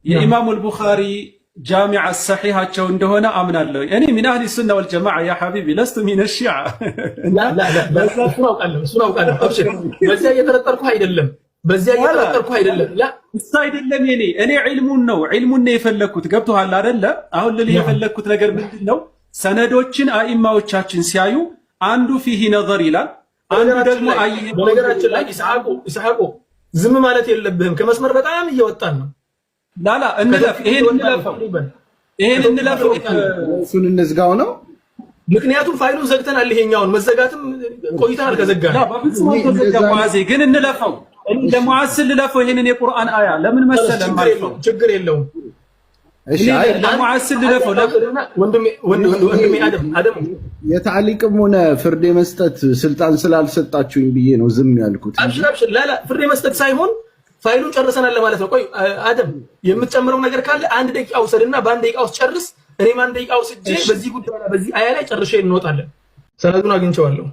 የኢማሙ አልቡኻሪ ጃሚዕ አሰሒሃቸው እንደሆነ አምናለሁ። እኔ ሚን አህሊ ሱና ወልጀማዓ ያ ሐቢቢ ለስቱ ሚን ሺዓ። እሱን አውቃለሁ። አብሽር፣ በዚያ እየተረጠርኩ አይደለም፣ በዚያ እየተረጠርኩ አይደለም። ላ እሱ አይደለም እኔ ዒልሙን ነው የፈለኩት። ገብቶሃል አይደለ? አሁን ልል የፈለኩት ነገር ምንድነው? ሰነዶችን አኢማዎቻችን ሲያዩ አንዱ ፊሂ ነዘር ይላል፣ አንዱ ደግሞ በነገራችን ላይ ኢስሐቁ ዝም ማለት የለብህም። ከመስመር በጣም እየወጣን ነው። ላላ እንለፍ፣ ይሄን እንለፍ፣ እሱን እንዝጋው ነው። ምክንያቱም ፋይሉን ዘግተናል። ይሄኛውን መዘጋትም ቆይተናል ከዘጋን። ላ በፍጹም ተዘጋ። ሙአዜ ግን እንለፈው፣ ለሙዓስል ልለፈው። ይሄንን የቁርአን አያ ለምን መሰለም ማለት ነው። ችግር የለውም። እሺ ለሙዓስል ልለፈው። ወንድሜ አደም የታሊቅም ሆነ ፍርድ መስጠት ስልጣን ስላልሰጣችሁኝ ብዬ ነው ዝም ያልኩት። አብሽር ላላ ፍርድ መስጠት ሳይሆን ፋይሉን ጨርሰናል ለማለት ነው። ቆይ አደም የምትጨምረው ነገር ካለ አንድ ደቂቃ ውሰድና በአንድ ደቂቃ ውስጥ ጨርስ። እኔም አንድ ደቂቃ ውስጄ በዚህ ጉዳይ በዚህ አያ ላይ ጨርሼ እንወጣለን። ሰነዱን አግኝቼዋለሁ።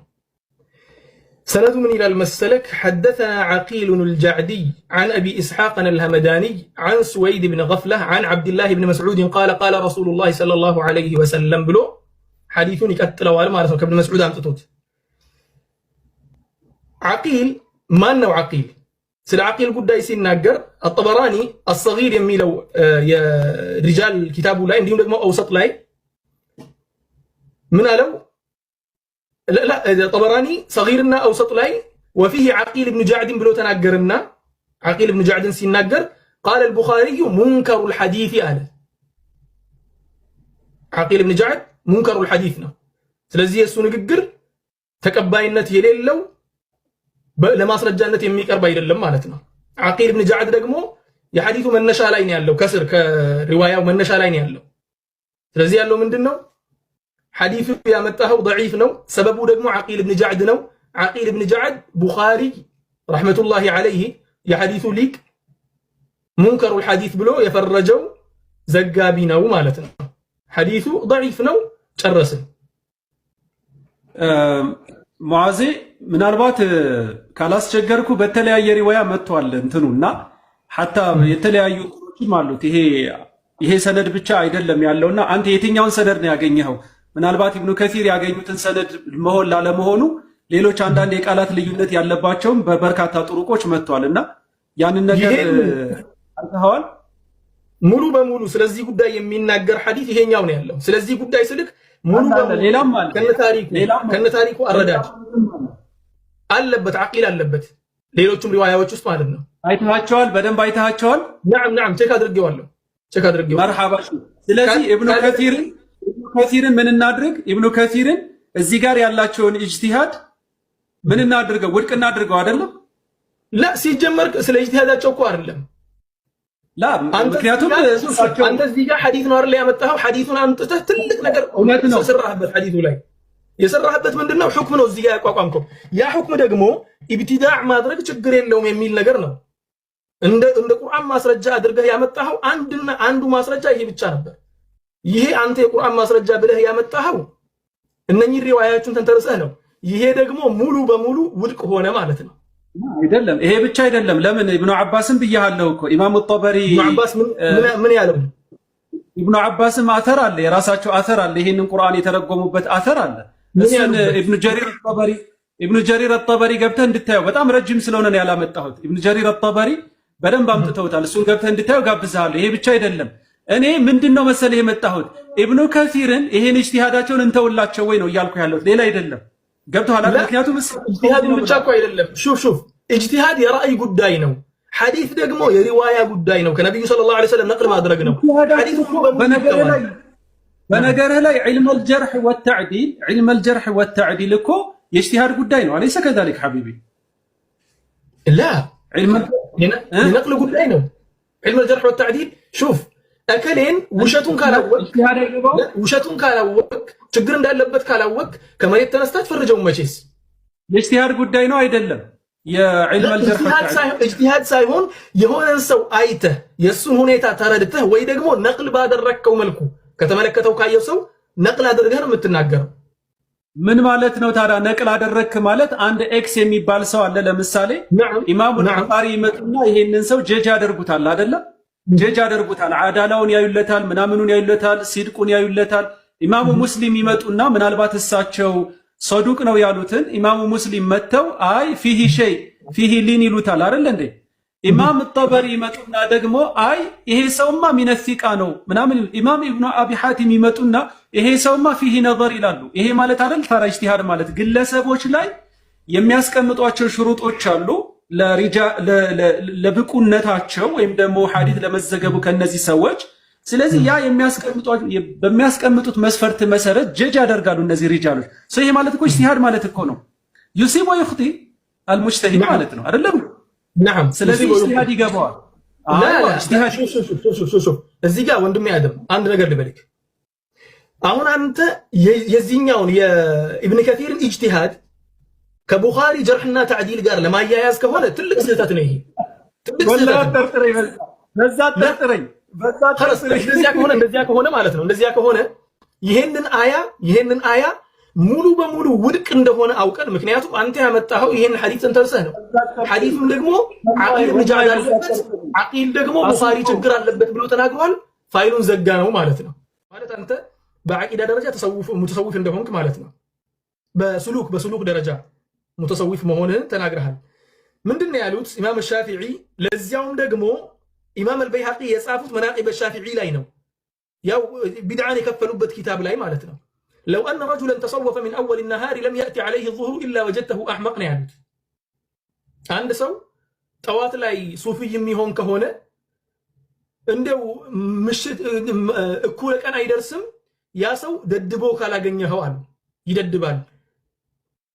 سند من إلى المسلك حدثنا عقيل الجعدي عن أبي إسحاق الهمداني عن سويد بن غفلة عن عبد الله بن مسعود قال قال رسول الله صلى الله عليه وسلم بلو حديث يكتلوا على مارس ابن مسعود أمتتوت عقيل ما أنه عقيل سل عقيل قد يسين ناقر الطبراني الصغير يميلو يا رجال كتابه لا يمديون لكم أوسط لاي من ألو لا طبراني صغيرنا أوسط لاي وفيه عقيل بن جعد بلو تناقرنا عقيل بن جعد سيناقر قال البخاري منكر الحديث أهلا عقيل بن جعد منكر الحديثنا سلازي السنة قر تكباينت يليلو لما سرجانت يميك أربعين لما مالتنا عقيل بن جعد رقمو يحديث من نشا لاين يالو كسر كرواية ومن نشا لاين يالو سلازي يالو من دنو حديث يا متاهو ضعيف نو سببه دغمو عقيل بن جعد نو عقيل بن جعد بخاري رحمة الله عليه يا حديث ليك منكر الحديث بلو يفرجو زقابي نو مالتنا حديث ضعيف نو ጨረስን ሙዓዜ ምናልባት ካላስቸገርኩ በተለያየ ሪዋያ መጥቷል እንትኑና ሐታ የተለያዩ ቁጥሮችም አሉት። ይሄ ሰነድ ብቻ አይደለም ያለውና አንተ የትኛውን ሰነድ ነው ያገኘኸው? ምናልባት ኢብኑ ከሲር ያገኙትን ሰነድ መሆን ላለመሆኑ ሌሎች አንዳንድ የቃላት ልዩነት ያለባቸውም በበርካታ ጥሩቆች መጥቷልና ያንን ነገር አይተኸዋል? ሙሉ በሙሉ ስለዚህ ጉዳይ የሚናገር ሐዲስ ይሄኛው ነው ያለው። ስለዚህ ጉዳይ ስልክ ሙሉ በሙሉ ሌላም ከነታሪኩ አረዳድ አለበት፣ አቂል አለበት። ሌሎችም ሪዋያዎች ውስጥ ማለት ነው። አይተሃቸዋል? በደንብ አይተሃቸዋል? ነዓም ቼክ አድርጌዋለሁ። መርሐባ። ስለዚህ ኢብኑ ከሲርን ምን እናድርግ? ኢብኑ ከሲርን እዚህ ጋር ያላቸውን ኢጅቲሃድ ምን እናድርገው? ውድቅ እናድርገው አይደለም? ላ ሲጀመር ስለ ኢጅቲሃዳቸው እኮ አይደለም። ላ ምክንያቱም አንተ እዚህ ጋር ሐዲስ ነው አይደል ያመጣኸው? ሐዲሱን አንጥተህ ትልቅ ነገር ሰራህበት። ሐዲሱ ላይ የሰራህበት ምንድነው? ሁክም ነው እዚህ ጋር ያቋቋምከው። ያ ሁክም ደግሞ ኢብቲዳዕ ማድረግ ችግር የለውም የሚል ነገር ነው። እንደ ቁርአን ማስረጃ አድርገህ ያመጣኸው አንዱ ማስረጃ ይሄ ብቻ ነበር። ይሄ አንተ የቁርአን ማስረጃ ብለህ ያመጣኸው እነኚህ ሪዋያዎችን ተንተርሰህ ነው። ይሄ ደግሞ ሙሉ በሙሉ ውድቅ ሆነ ማለት ነው። አይደለም፣ ይሄ ብቻ አይደለም። ለምን ኢብኑ አባስም ብያለሁ እኮ ኢማሙ ጠበሪ ኢብኑ አባስ ምን ያለው? ኢብኑ አባስም አተር አለ፣ የራሳቸው አተር አለ። ይሄንን ቁርአን የተረጎሙበት አተር አለ። እሱን ኢብኑ ጀሪር አጠበሪ ገብተህ እንድታየው፣ በጣም ረጅም ስለሆነ ነው ያላመጣሁት። ኢብኑ ጀሪር አጠበሪ በደንብ አምጥተውታል። እሱን ገብተህ እንድታየው ጋብዝሃለሁ። ይሄ ብቻ አይደለም። እኔ ምንድነው መሰለህ የመጣሁት ኢብኑ ከሲርን ይሄን ኢጅቲሃዳቸውን እንተውላቸው ወይ ነው እያልኩ ያለሁት፣ ሌላ አይደለም። ገብቶሃል? ምክንያቱም ኢጅቲሃድ ብቻ እኮ አይደለም። ሹፍ ኢጅቲሃድ የራእይ ጉዳይ ነው። ሐዲስ ደግሞ የሪዋያ ጉዳይ ነው። ከነብዩ ሰለላሁ ዐለይሂ ወሰለም ነቅል ማድረግ ነው። ሐዲስ በነገርህ ላይ ዒልመል ጀርሕ ወተዕዲል እኮ የኢጅቲሃድ ጉዳይ ነው። አለይሰ ከዛሊክ ሐቢቢ? ላ የነቅል ጉዳይ ነው። ዒልመል ጀርሕ ወተዕዲል ሹፍ እከሌን ውሸቱን ካላወቅ ችግር እንዳለበት ካላወቅ ከመሬት ተነስታት ፈርጀው መቼስ የኢጅቲሃድ ጉዳይ ነው አይደለም። የዒልመል ጀርሕ ኢጅቲሃድ ሳይሆን የሆነን ሰው አይተህ የእሱን ሁኔታ ተረድተህ ወይ ደግሞ ነቅል ባደረግከው መልኩ ከተመለከተው ካየው ሰው ነቅል አድርገህ ነው የምትናገረው። ምን ማለት ነው ታዲያ? ነቅል አደረግክ ማለት አንድ ኤክስ የሚባል ሰው አለ። ለምሳሌ ኢማሙ ቡኻሪ ይመጡና ይሄንን ሰው ጀጅ ያደርጉታል አይደለም? ጀጅ ያደርጉታል። አዳላውን ያዩለታል፣ ምናምኑን ያዩለታል፣ ሲድቁን ያዩለታል። ኢማሙ ሙስሊም ይመጡና ምናልባት እሳቸው ሰዱቅ ነው ያሉትን ኢማሙ ሙስሊም መተው አይ ፊሂ ሸይ ፊሂ ሊን ይሉታል አይደል እንዴ? ኢማም ጠበሪ ይመጡና ደግሞ አይ ይሄ ሰውማ ሚነፊቃ ነው ምናምን። ኢማም ኢብኑ አቢ ሐቲም ይመጡና ይሄ ሰውማ ፊሂ ነዘር ይላሉ። ይሄ ማለት አይደል ተራ ኢጅቲሃድ ማለት ግለሰቦች ላይ የሚያስቀምጧቸው ሽሩጦች አሉ ለብቁነታቸው ወይም ደግሞ ሐዲስ ለመዘገቡ ከነዚህ ሰዎች። ስለዚህ ያ በሚያስቀምጡት መስፈርት መሰረት ጀጅ ያደርጋሉ እነዚህ ሪጃሎች። ይሄ ማለት እኮ ኢጅቲሃድ ማለት እኮ ነው። ዩሲብ ወይኽቲ አልሙጅተሂድ ማለት ነው አይደለም? نعم ስለዚህ ኢጅቲሃድ ይገባዋል። እዚህ ጋር ወንድሜ አደም አንድ ነገር ልበልክ። አሁን አንተ የዚህኛውን የኢብኑ ከቲርን ኢጅቲሃድ ከቡኻሪ ጀርሕና ተዕዲል ጋር ለማያያዝ ከሆነ ትልቅ ስህተት ነው። ይሄ ትልቅ ስህተት እንደዚያ ከሆነ ማለት ነው። እንደዚያ ከሆነ ይሄንን አያ ሙሉ በሙሉ ውድቅ እንደሆነ አውቀን፣ ምክንያቱም አንተ ያመጣኸው ይሄን ሐዲስን ተንሰህ ነው። ሐዲስም ደግሞ ዓቂል ብን ጃዕድ አለበት፣ ዓቂል ደግሞ ቡኻሪ ችግር አለበት ብሎ ተናግሯል። ፋይሉን ዘጋ ነው ማለት ነው። ማለት አንተ በዓቂዳ ደረጃ ሙተሰዊፍ እንደሆንክ ማለት ነው። በሱሉክ ደረጃ ሙተሰዊፍ መሆንህን ተናግረሃል። ምንድነው ያሉት ኢማም ሻፊዒ? ለዚያውም ደግሞ ኢማም አልበይሃቂ የጻፉት መናቂብ ሻፊዒ ላይ ነው። ያው ቢድዓን የከፈሉበት ኪታብ ላይ ማለት ነው። ለው አነ ረጁለን ተሰወፈ ሚን አወል ነሃሪ ለም የእቲ ዐለይህ ዙሁሩ ኢላ ወጀድተሁ አሕመቅ ነው ያሉት። አንድ ሰው ጠዋት ላይ ሱፊይ የሚሆን ከሆነ እንደው ምሽት እኩለ ቀን አይደርስም ያ ሰው ደድቦ ካላገኘኸው አሉ። ይደድባል።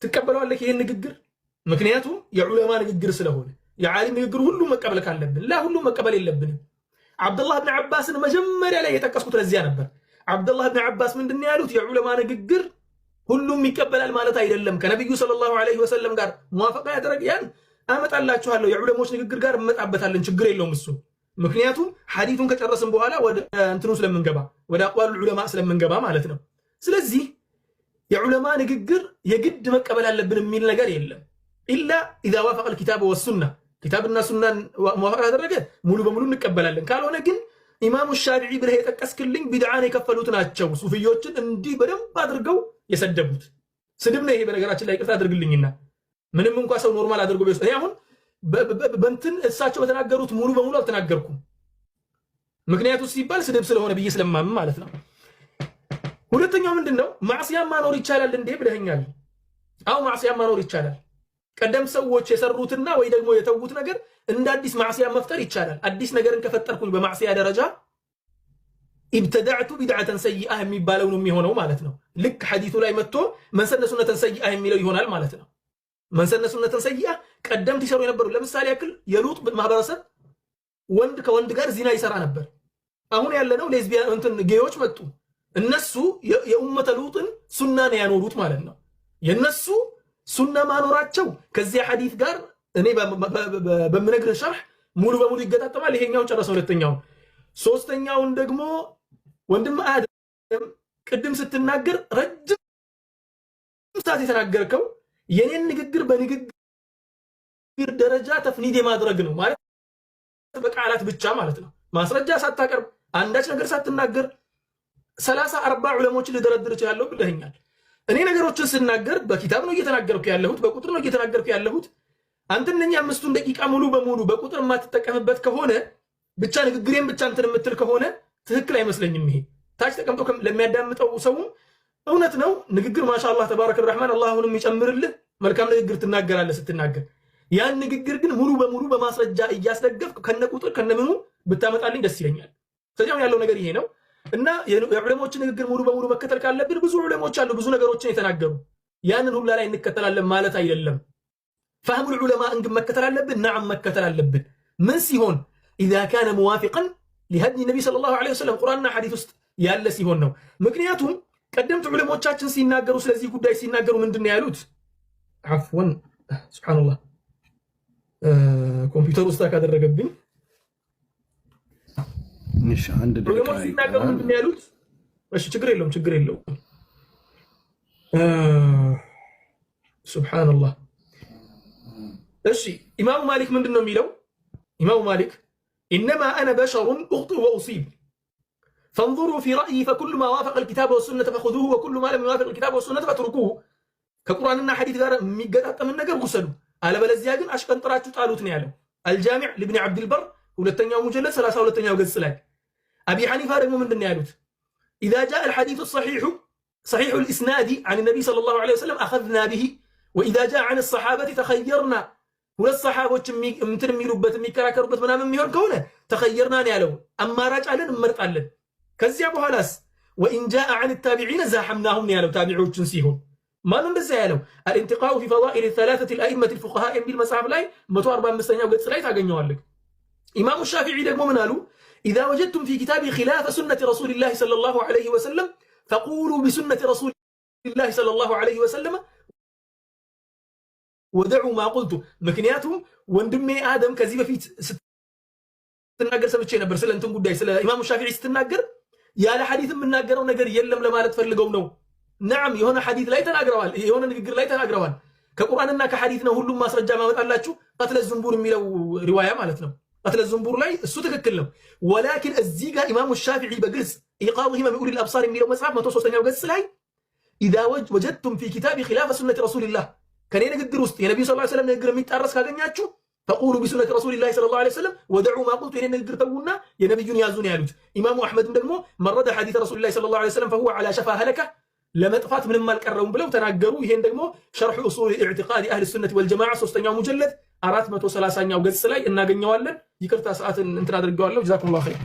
ትቀበለዋለህ ይሄን ንግግር? ምክንያቱም የዑለማ ንግግር ስለሆነ የዓሊም ንግግር ሁሉ መቀበል ካለብን ሁሉ መቀበል የለብንም። አብዱላህ ብን ዓባስን መጀመሪያ ላይ የጠቀስኩት ለዚያ ነበር። አብዱላህ ብን ዓባስ ምንድን ያሉት? የዑለማ ንግግር ሁሉም ይቀበላል ማለት አይደለም። ከነቢዩ ሰለላሁ ዐለይሂ ወሰለም ጋር ሙዋፈቃ ያደረገ ያን አመጣላችኋለሁ። የዑለሞች ንግግር ጋር እንመጣበታለን፣ ችግር የለውም እሱ። ምክንያቱም ሐዲቱን ከጨረስን በኋላ ወደ እንትኑ ስለምንገባ ወደ አቅዋሉ ዑለማ ስለምንገባ ማለት ነው። ስለዚህ የዑለማ ንግግር የግድ መቀበል አለብን የሚል ነገር የለም። ኢላ ኢዛ ዋፈቀ አልኪታብ ወሱና፣ ኪታብና ሱናን ሙዋፈቃ ያደረገ ሙሉ በሙሉ እንቀበላለን። ካልሆነ ግን ኢማሙ ሻፊዒ ብለህ የጠቀስክልኝ ቢድዓን የከፈሉት ናቸው ሱፊዮችን እንዲህ በደንብ አድርገው የሰደቡት። ስድብ ነው ይሄ በነገራችን ላይ ይቅርታ አድርግልኝና፣ ምንም እንኳ ሰው ኖርማል አድርጎ ቢወስድ እኔ አሁን በእንትን እሳቸው በተናገሩት ሙሉ በሙሉ አልተናገርኩም። ምክንያቱ ሲባል ስድብ ስለሆነ ብዬ ስለማምን ማለት ነው። ሁለተኛው ምንድነው? ማዕሲያ ማኖር ይቻላል እንዴ ብለኸኛል። አው ማዕሲያ ማኖር ይቻላል። ቀደም ሰዎች የሰሩትና ወይ ደግሞ የተዉት ነገር እንደ አዲስ ማዕሲያ መፍጠር ይቻላል። አዲስ ነገርን ከፈጠርኩኝ በማዕሲያ ደረጃ ኢብተዳዕቱ ቢድዓተን ሰይአ የሚባለው ነው የሚሆነው ማለት ነው። ልክ ሐዲሱ ላይ መጥቶ መንሰነ ሱነተን ሰይአ የሚለው ይሆናል ማለት ነው። መንሰነ ሱነተን ሰይአ ቀደምት ይሰሩ የነበሩ ለምሳሌ ያክል የሉጥ ማህበረሰብ ወንድ ከወንድ ጋር ዚና ይሰራ ነበር። አሁን ያለነው ሌዝቢያን እንትን ጌዮች መጡ። እነሱ የኡመተ ሉጥን ሱና ነው ያኖሩት ማለት ነው። የነሱ ሱና ማኖራቸው ከዚያ ሐዲስ ጋር እኔ በምነግርህ ሸርህ ሙሉ በሙሉ ይገጣጠማል። ይሄኛውን ጨረሰ። ሁለተኛውን ሶስተኛውን ደግሞ ወንድም አደም ቅድም ስትናገር ረጅም ሰዓት የተናገርከው የኔን ንግግር በንግግር ደረጃ ተፍኒድ የማድረግ ነው ማለት በቃላት ብቻ ማለት ነው። ማስረጃ ሳታቀርብ አንዳች ነገር ሳትናገር 30-40 ዑለሞችን ልደረድር እችላለሁ ብለኸኛል። እኔ ነገሮችን ስናገር በኪታብ ነው እየተናገርኩ ያለሁት፣ በቁጥር ነው እየተናገርኩ ያለሁት። አንተ እነኛ 5 ደቂቃ ሙሉ በሙሉ በቁጥር የማትጠቀምበት ከሆነ ብቻ ንግግሬን ብቻ እንትን የምትል ከሆነ ትክክል አይመስለኝም። ይሄ ታች ተቀምጦ ለሚያዳምጠው ሰው እውነት ነው ንግግር ማሻአላህ ተባረከ ረህማን አላሁንም ይጨምርልህ፣ መልካም ንግግር ትናገራለህ ስትናገር። ያን ንግግር ግን ሙሉ በሙሉ በማስረጃ እያስደገፍክ ከነቁጥር ከነምኑ ብታመጣልኝ ደስ ይለኛል። ስለዚህ ያለው ነገር ይሄ ነው እና የዑለሞችን ንግግር ሙሉ በሙሉ መከተል ካለብን ብዙ ዑለሞች አሉ ብዙ ነገሮችን የተናገሩ፣ ያንን ሁላ ላይ እንከተላለን ማለት አይደለም። ፈህሙል ዑለማ እንግዲህ መከተል አለብን። ነዓም መከተል አለብን። ምን ሲሆን اذا كان موافقا لهدي النبي صلى الله عليه وسلم ቁርአንና ሐዲስ ውስጥ ያለ ሲሆን ነው። ምክንያቱም ቀደምት ዑለሞቻችን ሲናገሩ ስለዚህ ጉዳይ ሲናገሩ ምንድነው ያሉት? አፍወን ሱብሃንአላህ ኮምፒውተር ውስጥ ካደረገብኝ እሺ አንድ ደቂቃ ዑለሞች ሲናገሩ ምንድነው ያሉት? እሺ ችግር የለውም ሱብሃንአላህ። እሺ ኢማሙ ማሊክ ምንድነው የሚለው? ኢማሙ ማሊክ ኢነማ አነ በሸሩን ኡኽጢኡ ወኡሲብ ፈንظروا في رأيي فكل ما وافق الكتاب والسنة فخذوه وكل ما لم يوافق الكتاب والسنة فاتركوه ከቁርአንና ሐዲስ ጋር የሚገጣጠምን ነገር ውሰዱ አለበለዚያ ግን አሽቀንጥራችሁ ጣሉት ነው ያለው አልጃሚዕ ለኢብኑ አብዱል በር ሁለተኛው ሙጀለድ 32ኛው ገጽ ላይ አቢ ሐኒፋ ደግሞ ምንድነው ያሉት اذا جاء الحديث الصحيح صحيح الاسناد عن النبي صلى الله عليه وسلم اخذنا به واذا جاء عن الصحابه تخيرنا ሁለት ሰሃቦች እንትን የሚሉበት የሚከራከሩበት ምናምን የሚሆን ከሆነ ተخيرنا ነው ያለው አማራጭ አለን እንመርጣለን ከዚያ በኋላስ وان جاء عن التابعين زاحمناهم ነው ያለው ታቢዒዎችን ሲሆን ማን እንደዛ ያለው الانتقاء في فضائل الثلاثه الائمه الفقهاء بالمصحف ላይ 145ኛው ገጽ ላይ ታገኘዋለህ ኢማሙ ሻፊዒ ደግሞ ምን አሉ اذا وجدتم في كتابي خلاف سنه رسول الله صلى الله عليه وسلم فقولوا بسنه رسول الله صلى الله عليه وسلم ودعوا ما قلت ምክንያቱም ወንድሜ አደም ከዚህ በፊት ስትናገር ሰምቼ ነበር ስለ እንትን ጉዳይ ስለ ኢማሙ ሻፊዒ ስትናገር ያለ ሐዲስ የምናገረው ነገር የለም ለማለት ፈልገው ነው نعم የሆነ ሐዲስ ላይ ተናግረዋል የሆነ ንግግር ላይ ተናግረዋል ከቁርአንና ከሐዲስ ነው ሁሉም ማስረጃ ማመጣላችሁ ቀትለ ዝንቡር የሚለው ሪዋያ ማለት ነው ቀትለ ዝንቡር ላይ እሱ ትክክል ነው ولكن እዚህ ጋር ኢማሙ ሻፊዒ በግልጽ ኢቃውሂ መኡል الابصار የሚለው መጽሐፍ 103ኛው ገጽ ላይ اذا وجدتم في كتاب خلاف سنه رسول الله ከኔ ንግግር ውስጥ የነብዩ ሰለላሁ ዐለይሂ ወሰለም ንግግር የሚጣረስ ካገኛችሁ فقولوا بسنه رسول الله صلى الله عليه وسلم ودعوا ما قلت የኔ ንግግር ተውና የነብዩን ያዙን ያሉት ኢማሙ አህመድም ደግሞ መረደ ሐዲስ رسول الله صلى الله عليه وسلم فهو على شفا هلكه ለመጥፋት ምንም አልቀረውም ብለው ተናገሩ ይሄን ደግሞ شرح اصول اعتقاد اهل السنه والجماعه 3ኛው ሙጀለድ 430ኛው ገጽ ላይ እናገኘዋለን ይቅርታ ሰዓትን እንትን አድርገዋለሁ ጀዛኩሙላሁ ኸይር